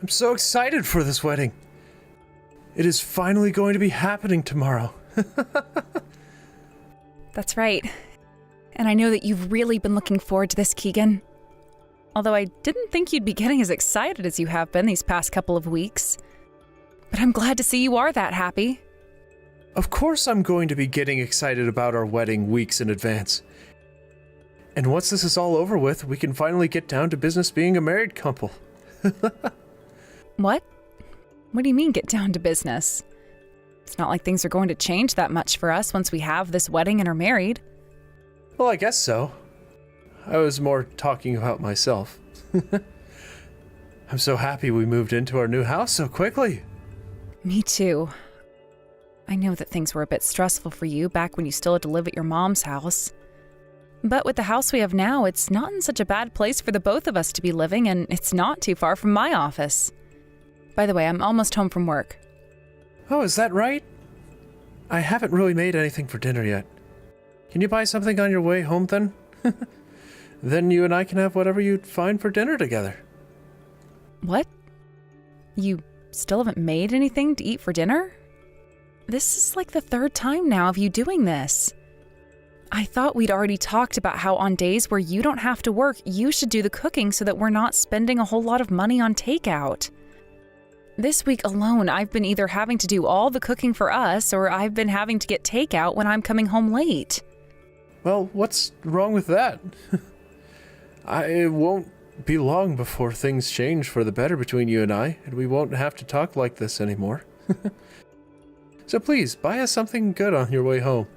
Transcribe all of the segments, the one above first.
I'm so excited for this wedding. It is finally going to be happening tomorrow. That's right. And I know that you've really been looking forward to this, Keegan. Although I didn't think you'd be getting as excited as you have been these past couple of weeks. But I'm glad to see you are that happy. Of course I'm going to be getting excited about our wedding weeks in advance. And once this is all over with, we can finally get down to business being a married couple. What? What do you mean get down to business? It's not like things are going to change that much for us once we have this wedding and are married. Well, I guess so. I was more talking about myself. I'm so happy we moved into our new house so quickly. Me too. I know that things were a bit stressful for you back when you still had to live at your mom's house. But with the house we have now, it's not in such a bad place for the both of us to be living, and it's not too far from my office. By the way, I'm almost home from work. Oh, is that right? I haven't really made anything for dinner yet. Can you buy something on your way home then? Then you and I can have whatever you'd find for dinner together. What? You still haven't made anything to eat for dinner? This is like the third time now of you doing this. I thought we'd already talked about how on days where you don't have to work, you should do the cooking so that we're not spending a whole lot of money on takeout. This week alone, I've been either having to do all the cooking for us or I've been having to get takeout when I'm coming home late. Well, what's wrong with that? It won't be long before things change for the better between you and I, and we won't have to talk like this anymore. So please, buy us something good on your way home.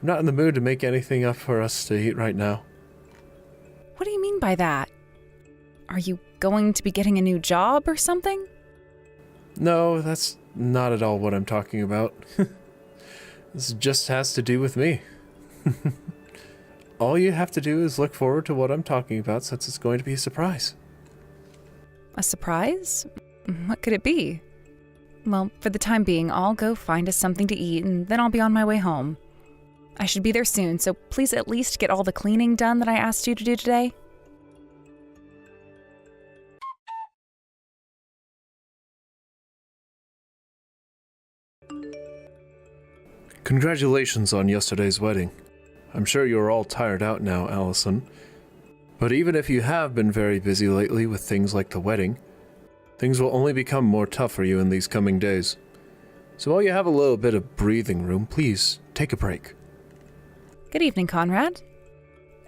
I'm not in the mood to make anything up for us to eat right now. What do you mean by that? Are you going to be getting a new job or something? No, that's not at all what I'm talking about. This just has to do with me. All you have to do is look forward to what I'm talking about, since it's going to be a surprise. A surprise? What could it be? Well, for the time being, I'll go find us something to eat and then I'll be on my way home. I should be there soon, so please at least get all the cleaning done that I asked you to do today. Congratulations on yesterday's wedding. I'm sure you're all tired out now, Allison. But even if you have been very busy lately with things like the wedding, things will only become more tough for you in these coming days. So while you have a little bit of breathing room, please take a break. Good evening, Conrad.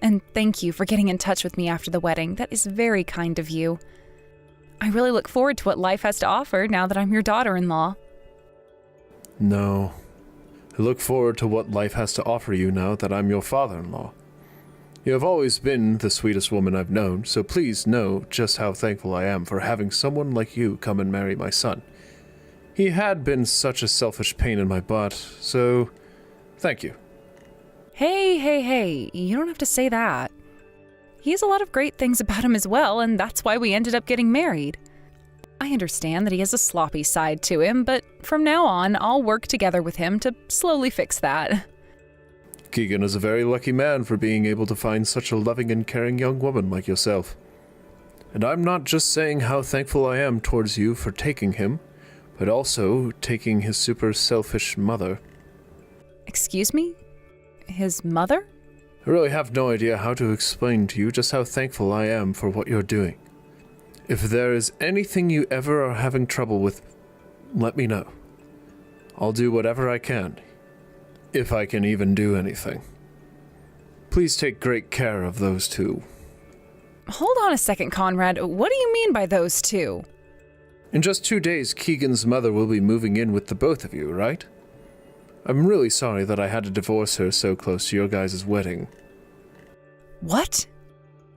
And thank you for getting in touch with me after the wedding. That is very kind of you. I really look forward to what life has to offer now that I'm your daughter-in-law. No. I look forward to what life has to offer you now that I'm your father-in-law. You have always been the sweetest woman I've known, so please know just how thankful I am for having someone like you come and marry my son. He had been such a selfish pain in my butt, so thank you. Hey, you don't have to say that. He has a lot of great things about him as well, and that's why we ended up getting married. I understand that he has a sloppy side to him, but from now on, I'll work together with him to slowly fix that. Keegan is a very lucky man for being able to find such a loving and caring young woman like yourself. And I'm not just saying how thankful I am towards you for taking him, but also taking his super selfish mother. Excuse me? His mother? I really have no idea how to explain to you just how thankful I am for what you're doing. If there is anything you ever are having trouble with, let me know. I'll do whatever I can, if I can even do anything. Please take great care of those two. Hold on a second, Conrad. What do you mean by those two? In just 2 days, Keegan's mother will be moving in with the both of you, right? I'm really sorry that I had to divorce her so close to your guys' wedding. What?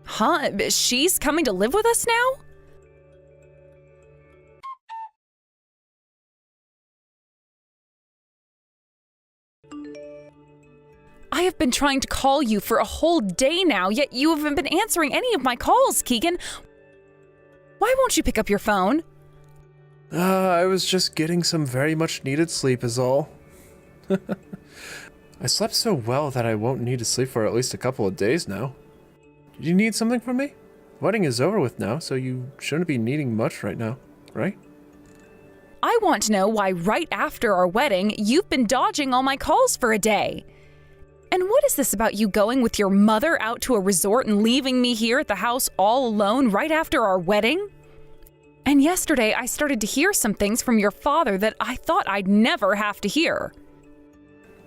Huh? She's coming to live with us now? I have been trying to call you for a whole day now, yet you haven't been answering any of my calls, Keegan. Why won't you pick up your phone? I was just getting some very much needed sleep is all. I slept so well that I won't need to sleep for at least a couple of days now. Did you need something from me? Wedding is over with now, so you shouldn't be needing much right now, right? I want to know why right after our wedding, you've been dodging all my calls for a day. And what is this about you going with your mother out to a resort and leaving me here at the house all alone right after our wedding? And yesterday, I started to hear some things from your father that I thought I'd never have to hear.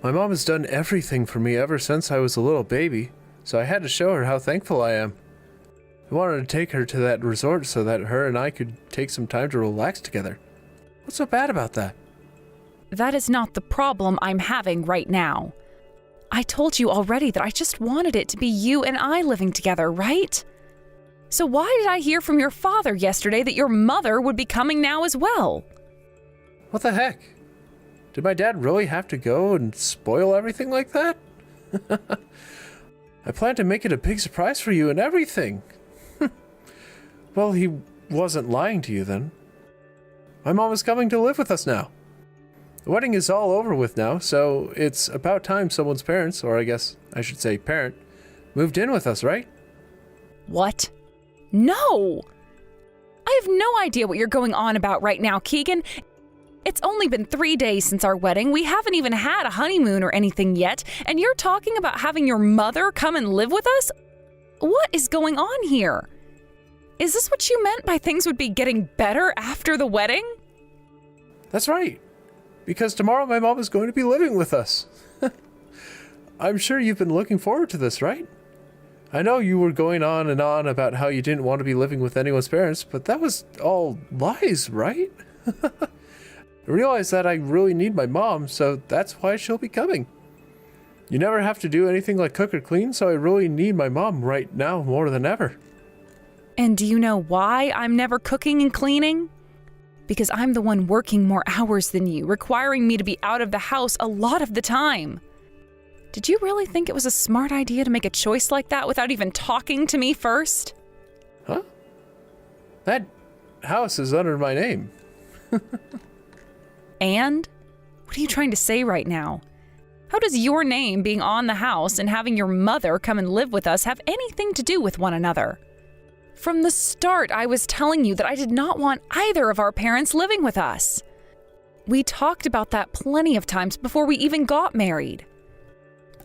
My mom has done everything for me ever since I was a little baby, so I had to show her how thankful I am. I wanted to take her to that resort so that her and I could take some time to relax together. What's so bad about that? That is not the problem I'm having right now. I told you already that I just wanted it to be you and I living together, right? So why did I hear from your father yesterday that your mother would be coming now as well? What the heck? Did my dad really have to go and spoil everything like that? I planned to make it a big surprise for you and everything. Well, he wasn't lying to you then. My mom is coming to live with us now. The wedding is all over with now, so it's about time someone's parents, or I guess I should say parent, moved in with us, right? What? No! I have no idea what you're going on about right now, Keegan. It's only been 3 days since our wedding. We haven't even had a honeymoon or anything yet, and you're talking about having your mother come and live with us? What is going on here? Is this what you meant by things would be getting better after the wedding? That's right. Because tomorrow my mom is going to be living with us. I'm sure you've been looking forward to this, right? I know you were going on and on about how you didn't want to be living with anyone's parents, but that was all lies, right? I realize that I really need my mom, so that's why she'll be coming. You never have to do anything like cook or clean, so I really need my mom right now more than ever. And do you know why I'm never cooking and cleaning? Because I'm the one working more hours than you, requiring me to be out of the house a lot of the time. Did you really think it was a smart idea to make a choice like that without even talking to me first? Huh? That house is under my name. And? What are you trying to say right now? How does your name being on the house and having your mother come and live with us have anything to do with one another? From the start, I was telling you that I did not want either of our parents living with us. We talked about that plenty of times before we even got married.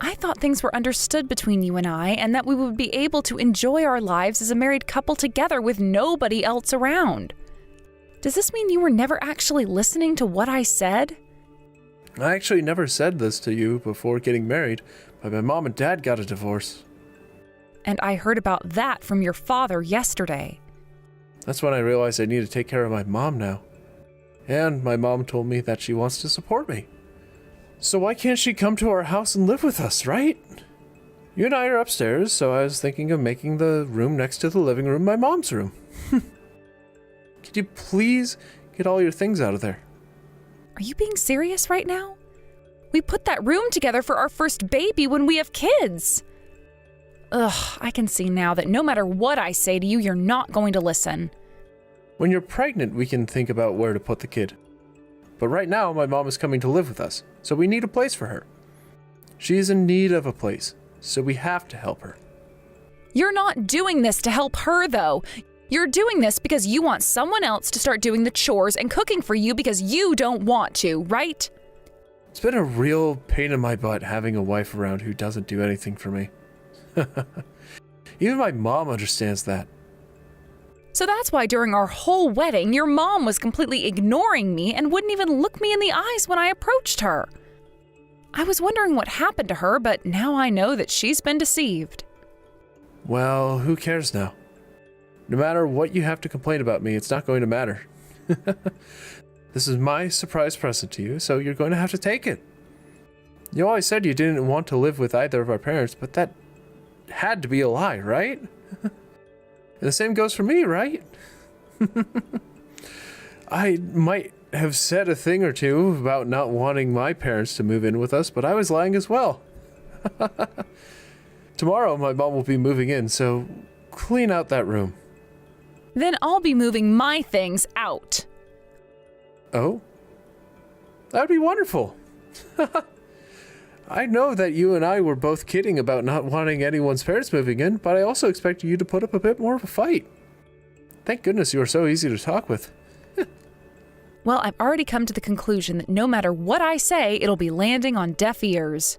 I thought things were understood between you and I, and that we would be able to enjoy our lives as a married couple together with nobody else around. Does this mean you were never actually listening to what I said? I actually never said this to you before getting married, but my mom and dad got a divorce. And I heard about that from your father yesterday. That's when I realized I need to take care of my mom now. And my mom told me that she wants to support me. So why can't she come to our house and live with us, right? You and I are upstairs, so I was thinking of making the room next to the living room my mom's room. Could you please get all your things out of there? Are you being serious right now? We put that room together for our first baby when we have kids. Ugh, I can see now that no matter what I say to you, you're not going to listen. When you're pregnant, we can think about where to put the kid. But right now, my mom is coming to live with us, so we need a place for her. She is in need of a place, so we have to help her. You're not doing this to help her, though. You're doing this because you want someone else to start doing the chores and cooking for you because you don't want to, right? It's been a real pain in my butt having a wife around who doesn't do anything for me. Even my mom understands that. So that's why during our whole wedding, your mom was completely ignoring me and wouldn't even look me in the eyes when I approached her. I was wondering what happened to her, but now I know that she's been deceived. Well, who cares now? No matter what you have to complain about me, it's not going to matter. This is my surprise present to you, so you're going to have to take it. You always said you didn't want to live with either of our parents, but that had to be a lie, right? And the same goes for me, right? I might have said a thing or two about not wanting my parents to move in with us, but I was lying as well. Tomorrow, my mom will be moving in, so clean out that room. Then I'll be moving my things out. Oh? That would be wonderful. I know that you and I were both kidding about not wanting anyone's parents moving in, but I also expected you to put up a bit more of a fight. Thank goodness you were so easy to talk with. Well, I've already come to the conclusion that no matter what I say, it'll be landing on deaf ears.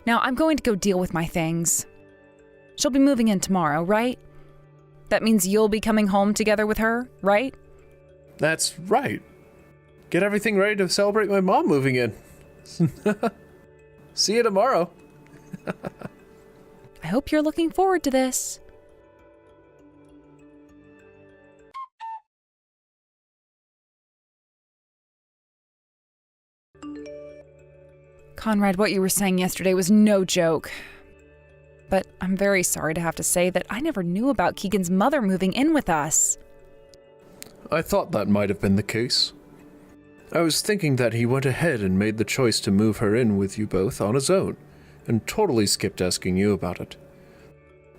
Now, I'm going to go deal with my things. She'll be moving in tomorrow, right? That means you'll be coming home together with her, right? That's right. Get everything ready to celebrate my mom moving in. See you tomorrow. I hope you're looking forward to this. Conrad, what you were saying yesterday was no joke. But I'm very sorry to have to say that I never knew about Keegan's mother moving in with us. I thought that might have been the case. I was thinking that he went ahead and made the choice to move her in with you both on his own, and totally skipped asking you about it.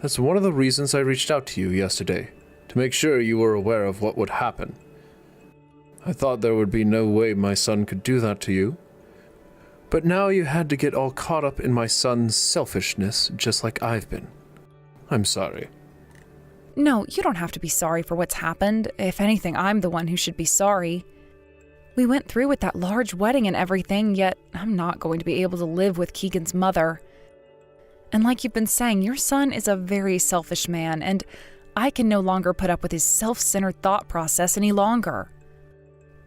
That's one of the reasons I reached out to you yesterday, to make sure you were aware of what would happen. I thought there would be no way my son could do that to you. But now you had to get all caught up in my son's selfishness, just like I've been. I'm sorry. No, you don't have to be sorry for what's happened. If anything, I'm the one who should be sorry. We went through with that large wedding and everything, yet I'm not going to be able to live with Keegan's mother. And like you've been saying, your son is a very selfish man, and I can no longer put up with his self-centered thought process any longer.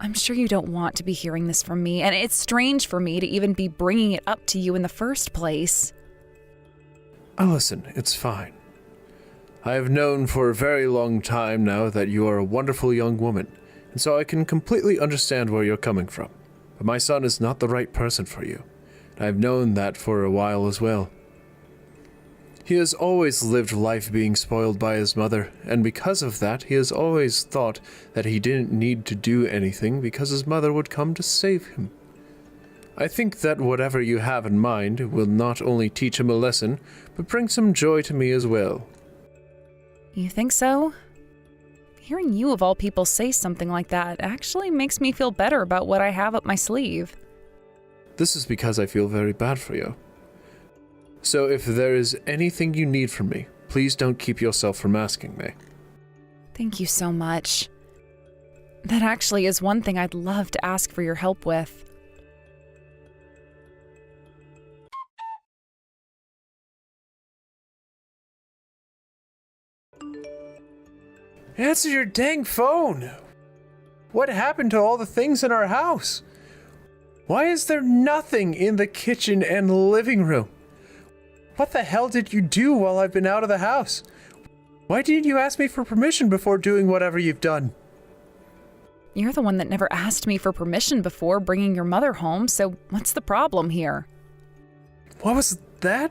I'm sure you don't want to be hearing this from me, and it's strange for me to even be bringing it up to you in the first place. Oh, listen, it's fine. I have known for a very long time now that you are a wonderful young woman, and so I can completely understand where you're coming from. But my son is not the right person for you, and I've known that for a while as well. He has always lived life being spoiled by his mother, and because of that, he has always thought that he didn't need to do anything because his mother would come to save him. I think that whatever you have in mind will not only teach him a lesson, but bring some joy to me as well. You think so? Hearing you of all people say something like that actually makes me feel better about what I have up my sleeve. This is because I feel very bad for you. So if there is anything you need from me, please don't keep yourself from asking me. Thank you so much. That actually is one thing I'd love to ask for your help with. Answer your dang phone! What happened to all the things in our house? Why is there nothing in the kitchen and living room? What the hell did you do while I've been out of the house? Why didn't you ask me for permission before doing whatever you've done? You're the one that never asked me for permission before bringing your mother home, so what's the problem here? What was that?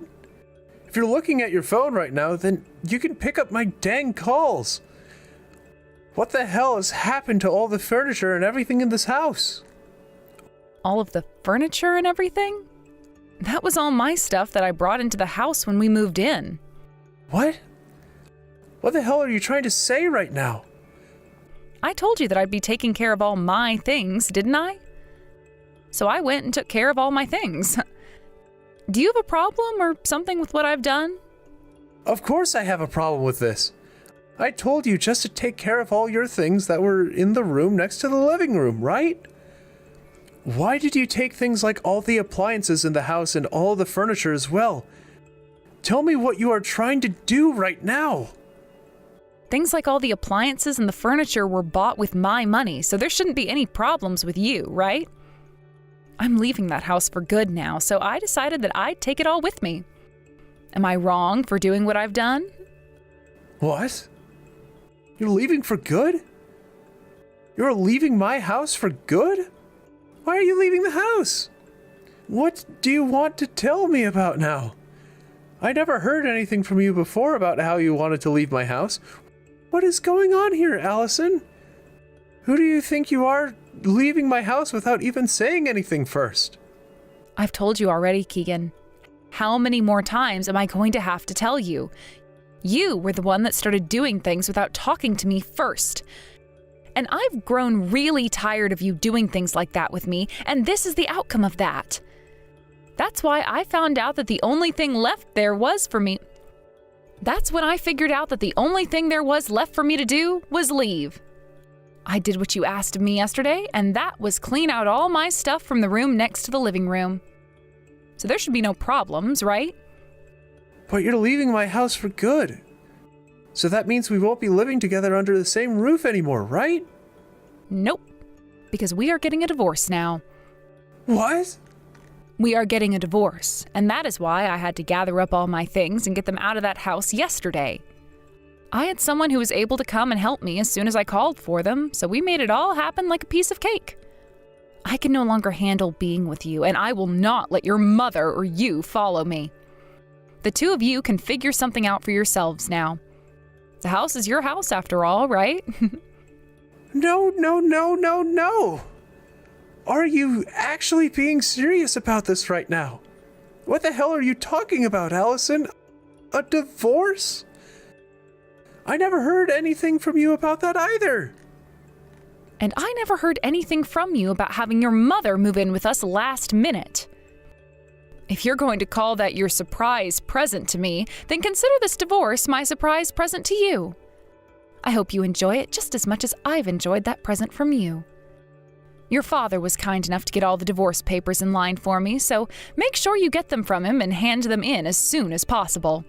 If you're looking at your phone right now, then you can pick up my dang calls. What the hell has happened to all the furniture and everything in this house? All of the furniture and everything? That was all my stuff that I brought into the house when we moved in. What? What the hell are you trying to say right now? I told you that I'd be taking care of all my things, didn't I? So I went and took care of all my things. Do you have a problem or something with what I've done? Of course I have a problem with this. I told you just to take care of all your things that were in the room next to the living room, right? Why did you take things like all the appliances in the house and all the furniture as well? Tell me what you are trying to do right now. Things like all the appliances and the furniture were bought with my money, so there shouldn't be any problems with you, right? I'm leaving that house for good now, so I decided that I'd take it all with me. Am I wrong for doing what I've done? What? You're leaving for good? You're leaving my house for good? Why are you leaving the house? What do you want to tell me about now? I never heard anything from you before about how you wanted to leave my house. What is going on here, Allison? Who do you think you are, leaving my house without even saying anything first? I've told you already, Keegan. How many more times am I going to have to tell you? You were the one that started doing things without talking to me first. And I've grown really tired of you doing things like that with me, and this is the outcome of that. That's why I found out that the only thing left there was for me. That's when I figured out that the only thing there was left for me to do was leave. I did what you asked of me yesterday, and that was clean out all my stuff from the room next to the living room. So there should be no problems, right? But you're leaving my house for good. So that means we won't be living together under the same roof anymore, right? Nope. Because we are getting a divorce now. What? We are getting a divorce, and that is why I had to gather up all my things and get them out of that house yesterday. I had someone who was able to come and help me as soon as I called for them, so we made it all happen like a piece of cake. I can no longer handle being with you, and I will not let your mother or you follow me. The two of you can figure something out for yourselves now. The house is your house after all, right? No. Are you actually being serious about this right now? What the hell are you talking about, Allison? A divorce? I never heard anything from you about that either. And I never heard anything from you about having your mother move in with us last minute. If you're going to call that your surprise present to me, then consider this divorce my surprise present to you. I hope you enjoy it just as much as I've enjoyed that present from you. Your father was kind enough to get all the divorce papers in line for me, so make sure you get them from him and hand them in as soon as possible.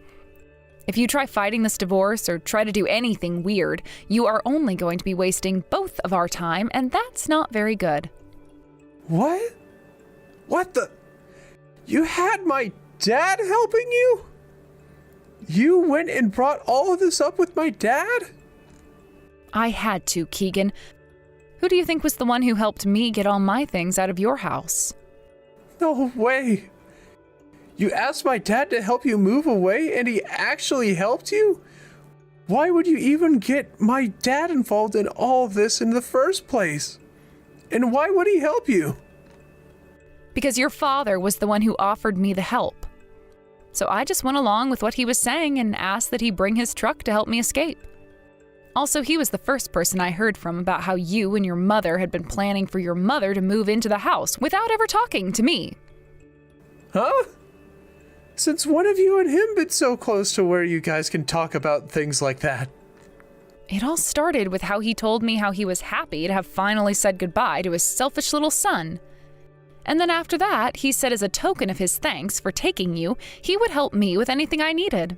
If you try fighting this divorce or try to do anything weird, you are only going to be wasting both of our time, and that's not very good. What? What the? You had my dad helping you? You went and brought all of this up with my dad? I had to, Keegan. Who do you think was the one who helped me get all my things out of your house? No way. You asked my dad to help you move away and he actually helped you? Why would you even get my dad involved in all this in the first place? And why would he help you? Because your father was the one who offered me the help. So I just went along with what he was saying and asked that he bring his truck to help me escape. Also, he was the first person I heard from about how you and your mother had been planning for your mother to move into the house without ever talking to me. Huh? Since when have you and him been so close to where you guys can talk about things like that? It all started with how he told me how he was happy to have finally said goodbye to his selfish little son. And then after that, he said as a token of his thanks for taking you, he would help me with anything I needed.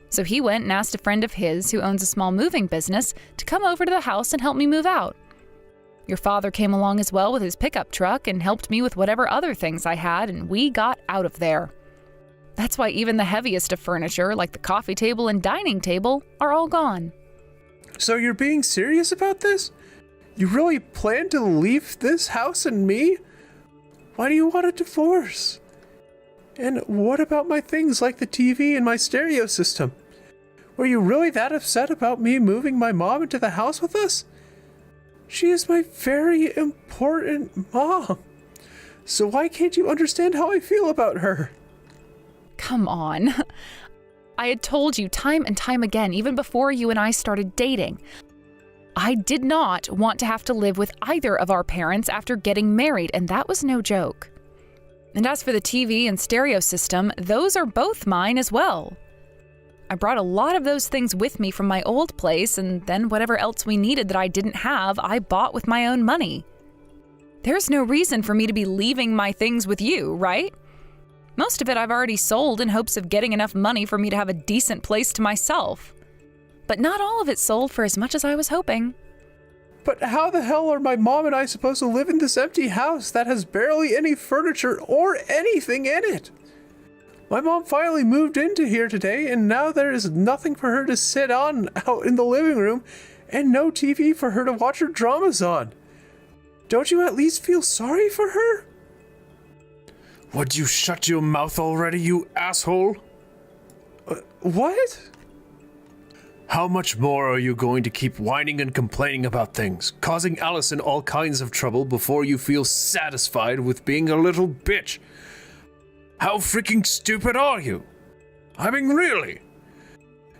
So he went and asked a friend of his who owns a small moving business to come over to the house and help me move out. Your father came along as well with his pickup truck and helped me with whatever other things I had, and we got out of there. That's why even the heaviest of furniture, like the coffee table and dining table, are all gone. So you're being serious about this? You really plan to leave this house and me? Why do you want a divorce? And what about my things like the TV and my stereo system? Were you really that upset about me moving my mom into the house with us? She is my very important mom. So why can't you understand how I feel about her? Come on. I had told you time and time again, even before you and I started dating. I did not want to have to live with either of our parents after getting married, and that was no joke. And as for the TV and stereo system, those are both mine as well. I brought a lot of those things with me from my old place, and then whatever else we needed that I didn't have, I bought with my own money. There's no reason for me to be leaving my things with you, right? Most of it I've already sold in hopes of getting enough money for me to have a decent place to myself. But not all of it sold for as much as I was hoping. But how the hell are my mom and I supposed to live in this empty house that has barely any furniture or anything in it? My mom finally moved into here today, and now there is nothing for her to sit on out in the living room and no TV for her to watch her dramas on. Don't you at least feel sorry for her? Would you shut your mouth already, you asshole? What? How much more are you going to keep whining and complaining about things, causing Allison all kinds of trouble before you feel satisfied with being a little bitch? How freaking stupid are you? I mean, really?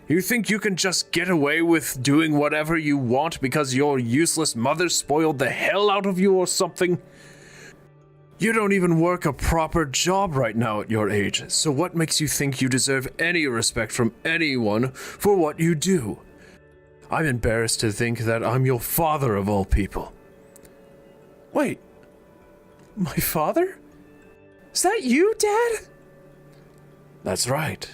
You think you can just get away with doing whatever you want because your useless mother spoiled the hell out of you or something? You don't even work a proper job right now at your age, so what makes you think you deserve any respect from anyone for what you do? I'm embarrassed to think that I'm your father of all people. Wait, my father? Is that you, Dad? That's right.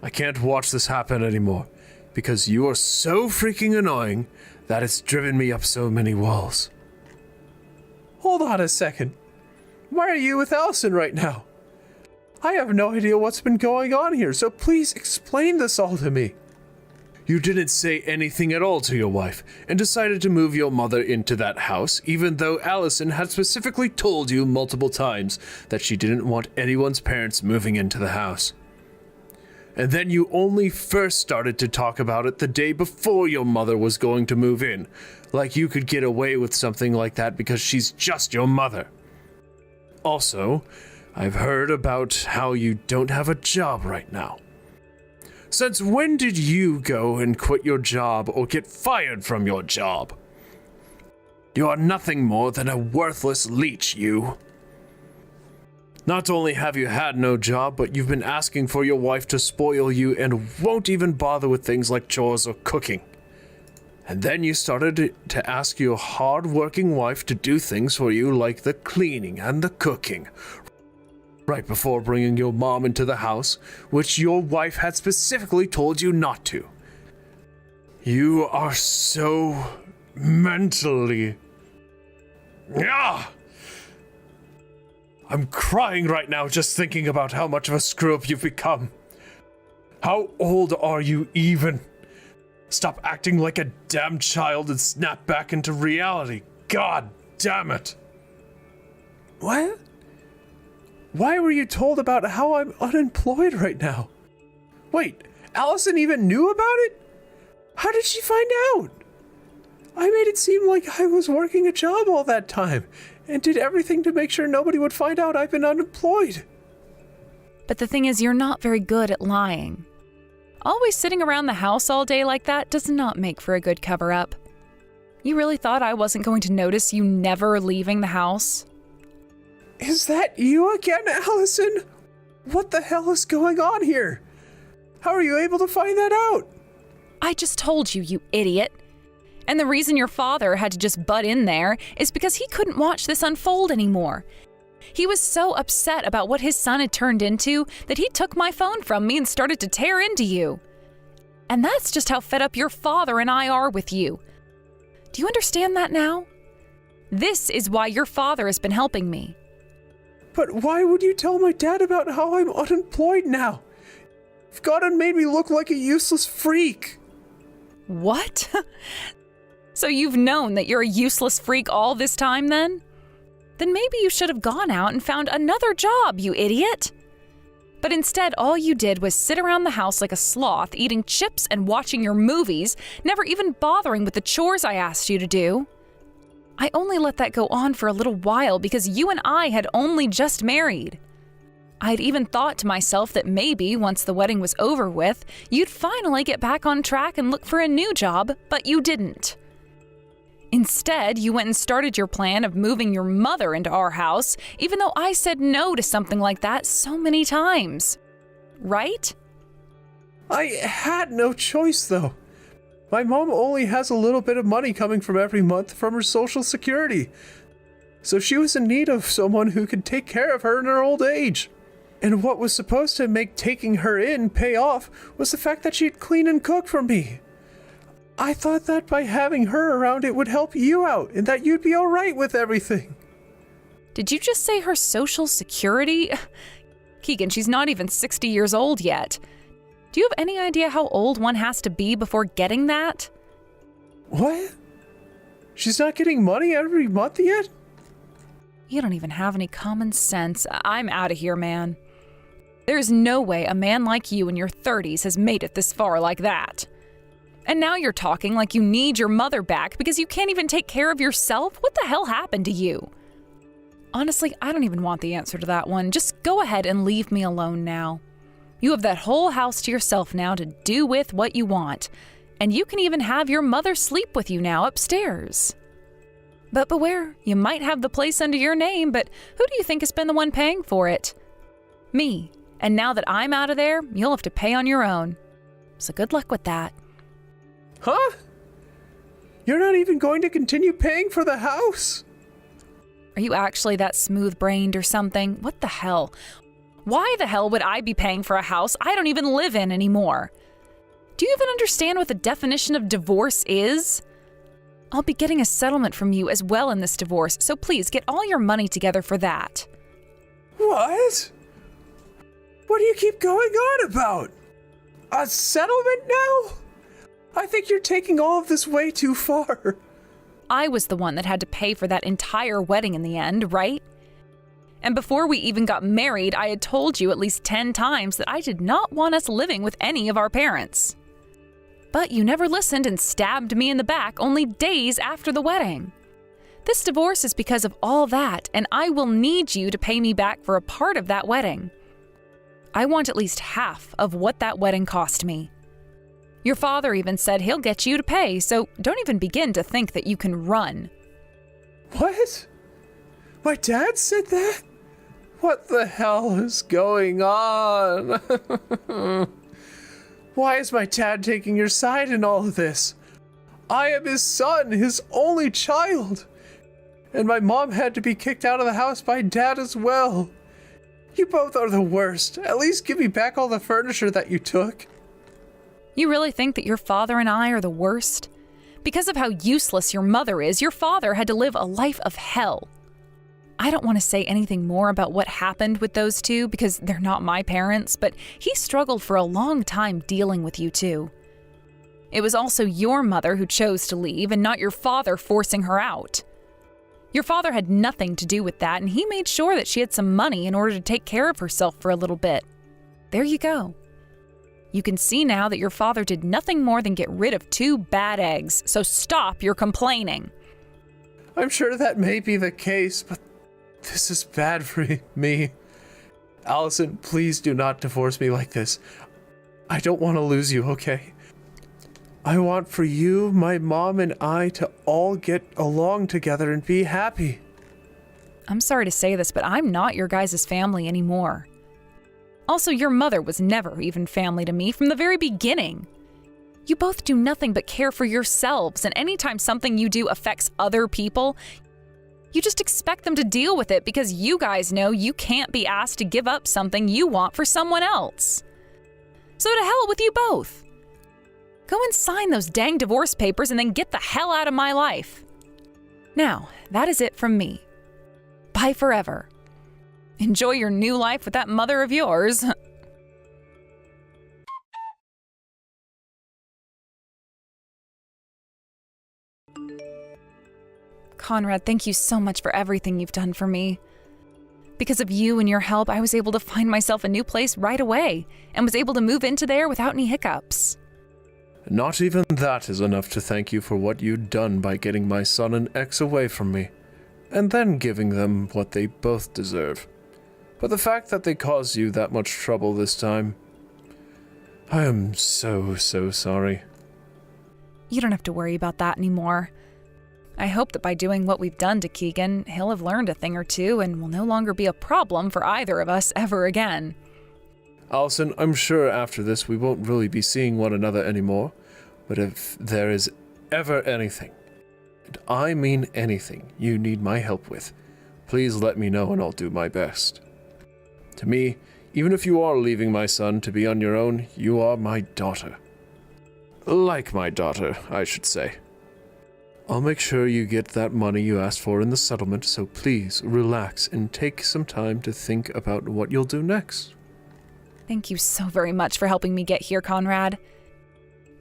I can't watch this happen anymore, because you are so freaking annoying that it's driven me up so many walls. Hold on a second. Why are you with Allison right now? I have no idea what's been going on here, so please explain this all to me. You didn't say anything at all to your wife, and decided to move your mother into that house, even though Allison had specifically told you multiple times that she didn't want anyone's parents moving into the house. And then you only first started to talk about it the day before your mother was going to move in, like you could get away with something like that because she's just your mother. Also, I've heard about how you don't have a job right now. Since when did you go and quit your job or get fired from your job? You are nothing more than a worthless leech, you. Not only have you had no job, but you've been asking for your wife to spoil you and won't even bother with things like chores or cooking. And then you started to ask your hard-working wife to do things for you like the cleaning and the cooking, right before bringing your mom into the house, which your wife had specifically told you not to. You are so mentally... I'm crying right now just thinking about how much of a screw-up you've become. How old are you even? Stop acting like a damn child and snap back into reality. God damn it. What? Why were you told about how I'm unemployed right now? Wait, Allison even knew about it? How did she find out? I made it seem like I was working a job all that time and did everything to make sure nobody would find out I've been unemployed. But the thing is, you're not very good at lying. Always sitting around the house all day like that does not make for a good cover-up. You really thought I wasn't going to notice you never leaving the house? Is that you again, Allison? What the hell is going on here? How are you able to find that out? I just told you, you idiot. And the reason your father had to just butt in there is because he couldn't watch this unfold anymore. He was so upset about what his son had turned into that he took my phone from me and started to tear into you. And that's just how fed up your father and I are with you. Do you understand that now? This is why your father has been helping me. But why would you tell my dad about how I'm unemployed now? You've gone and made me look like a useless freak. What? So you've known that you're a useless freak all this time then? Then maybe you should have gone out and found another job, you idiot. But instead, all you did was sit around the house like a sloth, eating chips and watching your movies, never even bothering with the chores I asked you to do. I only let that go on for a little while because you and I had only just married. I'd even thought to myself that maybe, once the wedding was over with, you'd finally get back on track and look for a new job, but you didn't. Instead, you went and started your plan of moving your mother into our house, even though I said no to something like that so many times. Right? I had no choice, though. My mom only has a little bit of money coming from every month from her Social Security, so she was in need of someone who could take care of her in her old age. And what was supposed to make taking her in pay off was the fact that she'd clean and cook for me. I thought that by having her around it would help you out and that you'd be all right with everything. Did you just say her Social Security? Keegan, she's not even 60 years old yet. Do you have any idea how old one has to be before getting that? What? She's not getting money every month yet? You don't even have any common sense. I'm out of here, man. There's no way a man like you in your 30s has made it this far like that. And now you're talking like you need your mother back because you can't even take care of yourself? What the hell happened to you? Honestly, I don't even want the answer to that one. Just go ahead and leave me alone now. You have that whole house to yourself now to do with what you want. And you can even have your mother sleep with you now upstairs. But beware, you might have the place under your name, but who do you think has been the one paying for it? Me. And now that I'm out of there, you'll have to pay on your own. So good luck with that. Huh? You're not even going to continue paying for the house? Are you actually that smooth-brained or something? What the hell? Why the hell would I be paying for a house I don't even live in anymore? Do you even understand what the definition of divorce is? I'll be getting a settlement from you as well in this divorce, so please get all your money together for that. What? What do you keep going on about? A settlement now? I think you're taking all of this way too far. I was the one that had to pay for that entire wedding in the end, right? And before we even got married, I had told you at least 10 times that I did not want us living with any of our parents. But you never listened and stabbed me in the back only days after the wedding. This divorce is because of all that, and I will need you to pay me back for a part of that wedding. I want at least half of what that wedding cost me. Your father even said he'll get you to pay, so don't even begin to think that you can run. What? My dad said that? What the hell is going on? Why is my dad taking your side in all of this? I am his son, his only child. And my mom had to be kicked out of the house by dad as well. You both are the worst. At least give me back all the furniture that you took. You really think that your father and I are the worst? Because of how useless your mother is, your father had to live a life of hell. I don't want to say anything more about what happened with those two because they're not my parents, but he struggled for a long time dealing with you two. It was also your mother who chose to leave and not your father forcing her out. Your father had nothing to do with that, and he made sure that she had some money in order to take care of herself for a little bit. There you go. You can see now that your father did nothing more than get rid of 2 bad eggs, so stop your complaining. I'm sure that may be the case, but this is bad for me. Allison, please do not divorce me like this. I don't want to lose you, okay? I want for you, my mom, and I to all get along together and be happy. I'm sorry to say this, but I'm not your guys' family anymore. Also, your mother was never even family to me from the very beginning. You both do nothing but care for yourselves, and anytime something you do affects other people, you just expect them to deal with it because you guys know you can't be asked to give up something you want for someone else. So to hell with you both. Go and sign those dang divorce papers and then get the hell out of my life. Now, that is it from me. Bye forever. Enjoy your new life with that mother of yours. Conrad, thank you so much for everything you've done for me. Because of you and your help, I was able to find myself a new place right away and was able to move into there without any hiccups. Not even that is enough to thank you for what you'd done by getting my son and ex away from me, and then giving them what they both deserve. But the fact that they caused you that much trouble this time, I am so sorry. You don't have to worry about that anymore. I hope that by doing what we've done to Keegan, he'll have learned a thing or two and will no longer be a problem for either of us ever again. Allison, I'm sure after this we won't really be seeing one another anymore, but if there is ever anything, and I mean anything, you need my help with, please let me know and I'll do my best. To me, even if you are leaving my son to be on your own, you are my daughter. Like my daughter, I should say. I'll make sure you get that money you asked for in the settlement, so please relax and take some time to think about what you'll do next. Thank you so very much for helping me get here, Conrad.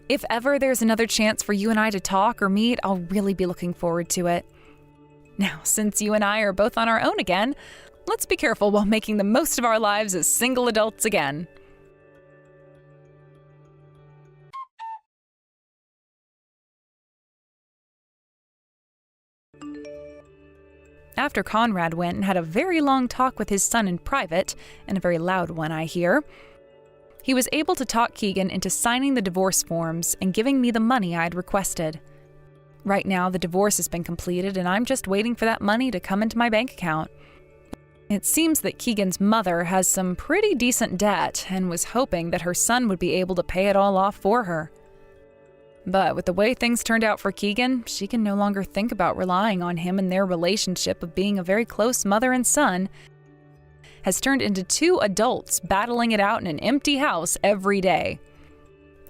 If ever there's another chance for you and I to talk or meet, I'll really be looking forward to it. Now, since you and I are both on our own again, let's be careful while making the most of our lives as single adults again. After Conrad went and had a very long talk with his son in private, and a very loud one, I hear, he was able to talk Keegan into signing the divorce forms and giving me the money I had requested. Right now, the divorce has been completed, and I'm just waiting for that money to come into my bank account. It seems that Keegan's mother has some pretty decent debt and was hoping that her son would be able to pay it all off for her. But with the way things turned out for Keegan, she can no longer think about relying on him, and their relationship of being a very close mother and son has turned into two adults battling it out in an empty house every day.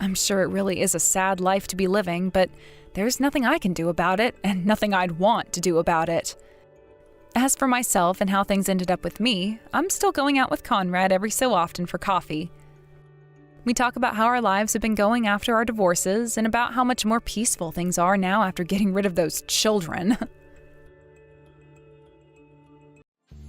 I'm sure it really is a sad life to be living, but there's nothing I can do about it, and nothing I'd want to do about it. As for myself and how things ended up with me, I'm still going out with Conrad every so often for coffee. We talk about how our lives have been going after our divorces and about how much more peaceful things are now after getting rid of those children.